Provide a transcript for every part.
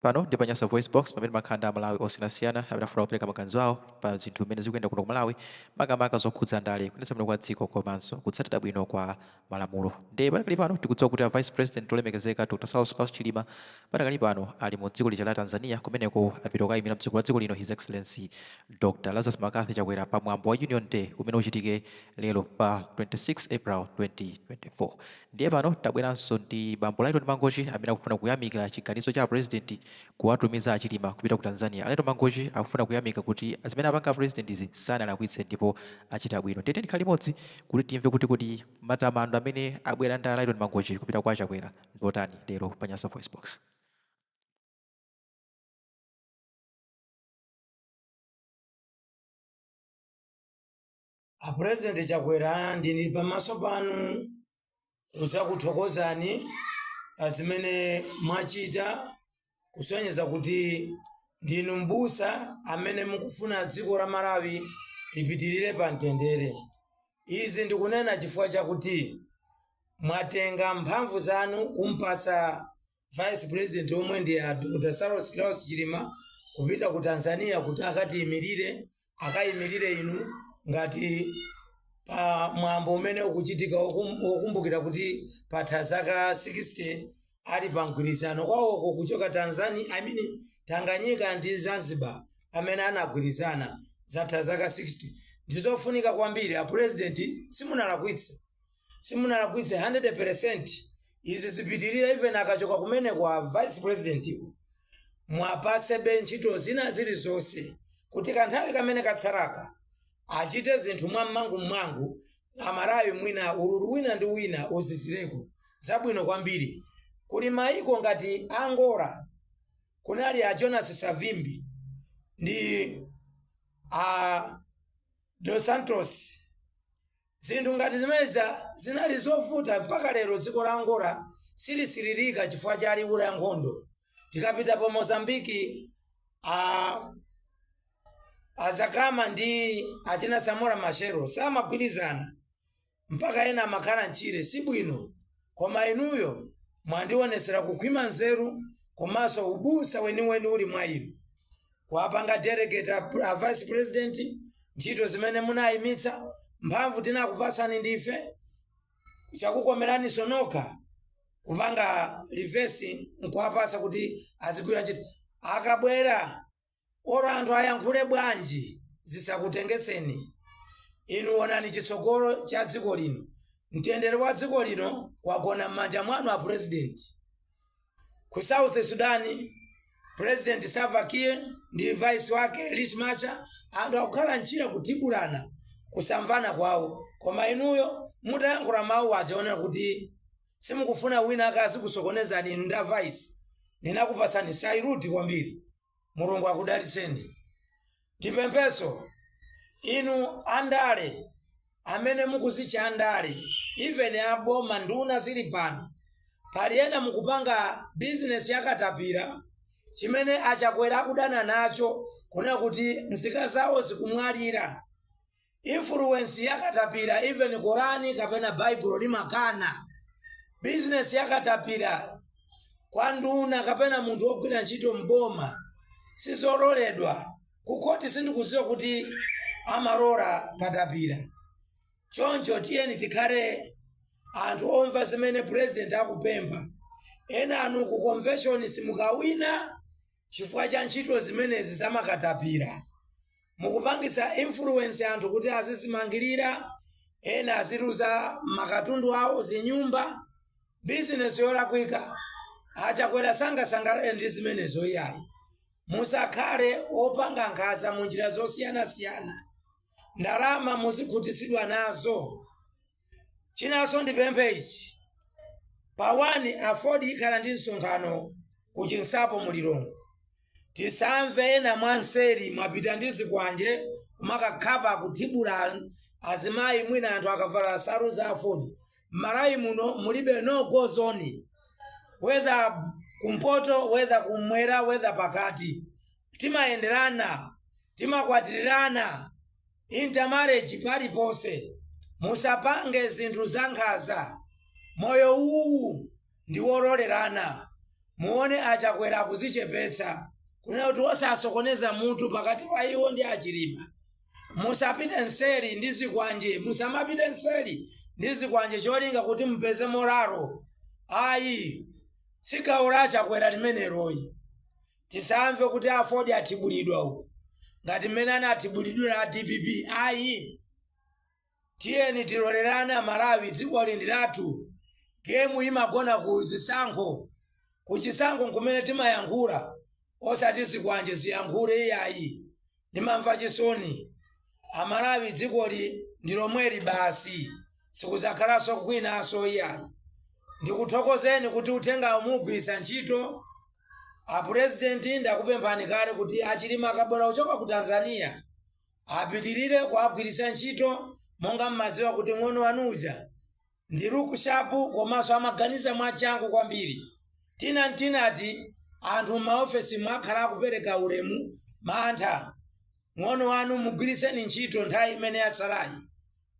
Pano ndi Panyasa Voice Box pamene makhanda a Malawi osiyanasiyana amene afuna kupereka maganizo awo pa zinthu zimene zikuyenda kuno ku Malawi makamaka zokhudza ndale kuyendetsa bwino kwa dziko komanso kutsatira bwino kwa malamulo. Ndi patakali pano tikudziwa kuti a Vice President olemekezeka Dr. Saulos Chilima patakali pano ali mu dziko lija la Tanzania kumeneko apita kukayimira mdziko la dziko lino His Excellency Dr. Lazarus Makathi Chakwera pa mwambo wa Union Day umene uchitike lero pa 26 April 2024. Ndiye pano tabweranso ndi bambo Lighton Mangochi amene akufuna kuyamikira chiganizo cha president kuwatumiza achilima kupita ku Tanzania. Lighton Mangochi akufuna kuyamika kuti zimene apanga president izi sanalakwitse ndipo achita bwino. Tete ndikhali limodzi kuti timve kuti matamando amene abwera ndi Lighton Mangochi kupita kwa Chakwera ndotani lero pa Nyasa Voice Box. A President Chakwera ndili pamaso panu kuzakuthokozani zimene mwachita kusonyeza kuti ndinu m'busa amene mukufuna dziko la Malawi lipitirire pa mtendere. Izi ndikunena chifukwa chakuti mwatenga mphamvu zanu kumpatsa Vice President omwe ndi Dr. Saulos Chilima kupita ku Tanzania kuti akayimirire inu ngati pa mwambo umene ukuchitika ukumbukira kuti patha zaka 60 ali pa mgwirizano kwawoko kuchoka Tanzania Tanganyika ndi Zanzibar amene anagwirizana zatha zaka 60. Ndizofunika kwambiri a president simunalakwitse 100%. Izi zipitirira even akachoka kumene kwa Vice President mwapase ntchito zina zilizonse kuti kanthawi kamene katsaraka achite zinthu mwangu Amalawi mwina ululu wina ndi wina uzizireko zabwino kwambiri. Kuli maiko ngati Angola kunali a Jonas Savimbi ndi a Dos Santos. Zinthu ngati zimeza zinali zovuta mpaka lero dziko la Angola silisiririka chifukwa cha liwu la nkhondo. Tikapita pa Mozambiki Azakama ndi achina Samora Machel samagwirizana mpaka ena amakhala mchire sibwino. Koma inuyo mwandionetsera kukhwima nzeru komanso ubusa weniweni uli mwa inu. Kuwapanga delegate a Vice President ntchito zimene munayimitsa mphamvu tinakupasani ndife chakukomerani sonoka kupanga reverse nkuwapasa kuti azigwira ntchito. Akabwera ora anthu ayankhule bwanji zisakutengetseni. Inu onani chitsogolo cha dziko lino. Mtendere wa dziko lino wagona m'manja mwanu a president. Ku South Sudan President Salva Kiir ndi vice wake Riek Machar anthu akukhala njira kutibulana kusamvana kwawo. Koma inuyo mutayankhula mawu ajaona kuti simukufuna wina akazikusokonezani inu nda vice. Ndinakupasani sairuti kwambiri. Mulungu akudalitseni. Ndipempheso inu andale amene mukuzicha andale even aboma nduna zili pano pali ena mukupanga business yakatapira chimene Achakwera akudana nacho kuna kuti nzika zawo zikumwalira. Influence yakatapira even Korani kapena Bible limakana. Business yakatapira kwa nduna kapena munthu wogwira ntchito mboma sizololedwa. Kukoti sindikuziwa kuti amarora katapira. Choncho tiyeni tikhale anthu omva zimene president akupempha. Ena anu ku convention simukawina chifukwa cha ntchito zimenezi zamakatapira. Mukupangisa influence anthu kuti azizimangirira, ena aziruza makatundu awo zinyumba, business yolakwika. Achakwera sangasangalale ndi zimenezo iyayi. Musakhale opanga nkhanza mu njira zosiyanasiyana. Ndalama muzikhutitsidwa nazo. Chinanso ndipemphe ichi. Pawani afodi ikhala ndi msonkhano ku Chinsapo mulilongo. Tisamve ena mwanseri mwapita ndi zikwanje kumakakhapa kutibula azimayi mwina anthu akavala saru za afodi. Malawi muno mulibe no go zone. Whether kumpoto, whether kumwera, whether pakati. Timayenderana, timakwatirirana. Intermarriage pali pose. Musapange zinthu zankhaza. Moyo uwu ndi wololerana. muone achakwera kuzichepetsa kuna kuti osasokoneza mutu pakati pa iwo ndi achilima. Musapite nseri ndi zikwanje, musamapite nseri ndi zikwanje cholinga kuti mpeze moraro. Ayi, sigawo la achakwera limeneroyi. Tisamve kuti afodi atibulidwa uku ngati mmene anatibulidwira DPP. Ayi, tiyeni tilolerane Amalawi, dziko lindi lathu. Gemu imagona ku zisankho. Ku chisankho nkumene timayankhula osati zikwanje ziyankhule. Iyayi, ndimamva chisoni. Amalawi dzikoli ndi lomweli basi, sikuzakhalanso kwinanso. Iyayi, ndikuthokozeni kuti uthenga umugwisa ntchito. President ndakupemphani kale kuti achilima akabwera kuchoka ku Tanzania apitirire kuagwirisa ntchito monga mmadziwa kuti ng'ono wanuja ndi lukushapu komanso amaganiza mwachangu kwambiri. Tinati anthu m'maofesi mwakhala akupereka ulemu mantha. Ng'ono wanu mugwiriseni ntchito nthawi imene yatsalayi.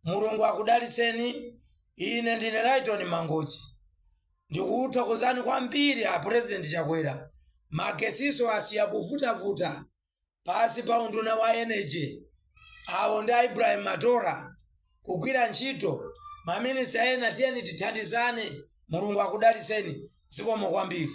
Mulungu akudalitseni. Ine ndine Rayton Mangochi, ndikuthokozani kwambiri President Chakwera. Magesiso asiya kuvutavuta pasi pa unduna wa energy. Awo ndi Ibrahim Matora kugwira ntchito. Maminista ena tiyeni tithandizane. Mulungu akudalitseni. Zikomo kwambiri.